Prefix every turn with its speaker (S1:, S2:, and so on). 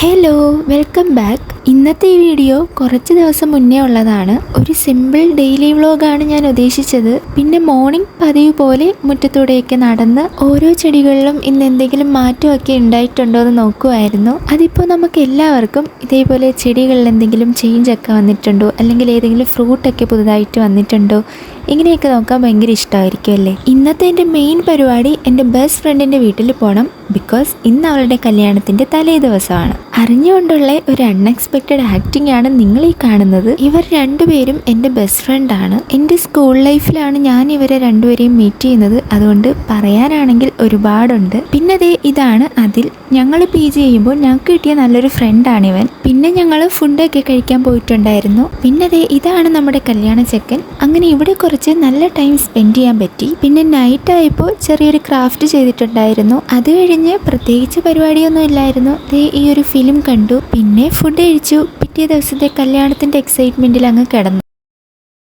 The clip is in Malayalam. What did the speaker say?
S1: Hello, welcome back. ഇന്നത്തെ ഈ വീഡിയോ കുറച്ച് ദിവസം മുന്നേ ഉള്ളതാണ്. ഒരു സിമ്പിൾ ഡെയിലി വ്ലോഗാണ് ഞാൻ ഉദ്ദേശിച്ചത്. പിന്നെ മോർണിംഗ് പതിവ് പോലെ മുറ്റത്തൂടെയൊക്കെ നടന്ന് ഓരോ ചെടികളിലും ഇന്ന് എന്തെങ്കിലും മാറ്റമൊക്കെ ഉണ്ടായിട്ടുണ്ടോ എന്ന് നോക്കുമായിരുന്നു. അതിപ്പോൾ നമുക്ക് എല്ലാവർക്കും ഇതേപോലെ ചെടികളിൽ എന്തെങ്കിലും ചേഞ്ച് ഒക്കെ വന്നിട്ടുണ്ടോ, അല്ലെങ്കിൽ ഏതെങ്കിലും ഫ്രൂട്ടൊക്കെ പുതുതായിട്ട് വന്നിട്ടുണ്ടോ, ഇങ്ങനെയൊക്കെ നോക്കാൻ ഭയങ്കര ഇഷ്ടമായിരിക്കും അല്ലേ. ഇന്നത്തെ എൻ്റെ മെയിൻ പരിപാടി എൻ്റെ ബെസ്റ്റ് ഫ്രണ്ടിൻ്റെ വീട്ടിൽ പോകണം. ബിക്കോസ് ഇന്ന് അവളുടെ കല്യാണത്തിൻ്റെ തലേ ദിവസമാണ്. അറിഞ്ഞുകൊണ്ടുള്ള ഒരു അൺഎക്സ്പെക്റ്റഡ് ആക്ടിംഗ് ആണ് നിങ്ങൾ ഈ കാണുന്നത്. ഇവർ രണ്ടുപേരും എൻ്റെ ബെസ്റ്റ് ഫ്രണ്ടാണ്. എൻ്റെ സ്കൂൾ ലൈഫിലാണ് ഞാൻ ഇവരെ രണ്ടുപേരെയും മീറ്റ് ചെയ്യുന്നത്. അതുകൊണ്ട് പറയാനാണെങ്കിൽ ഒരുപാടുണ്ട്. പിന്നെ ഇതാണ് അതിൽ. ഞങ്ങൾ PG ചെയ്യുമ്പോൾ ഞങ്ങൾക്ക് കിട്ടിയ നല്ലൊരു ഫ്രണ്ടാണ് ഇവൻ. പിന്നെ ഞങ്ങൾ ഫുഡൊക്കെ കഴിക്കാൻ പോയിട്ടുണ്ടായിരുന്നു. പിന്നെ ഇതാണ് നമ്മുടെ കല്യാണ ചെക്കൻ. അങ്ങനെ ഇവിടെ കുറച്ച് നല്ല ടൈം സ്പെൻഡ് ചെയ്യാൻ പറ്റി. പിന്നെ നൈറ്റ് ആയപ്പോൾ ചെറിയൊരു ക്രാഫ്റ്റ് ചെയ്തിട്ടുണ്ടായിരുന്നു. അത് കഴിഞ്ഞ് പ്രത്യേകിച്ച് പരിപാടിയൊന്നും ഇല്ലായിരുന്നു. ഈ ഒരു ഫിലിം കണ്ടു, പിന്നെ ഫുഡ് കഴിച്ചു. പിറ്റേ ദിവസത്തെ കല്യാണത്തിൻ്റെ എക്സൈറ്റ്മെൻറ്റിൽ അങ്ങ് കിടന്നു.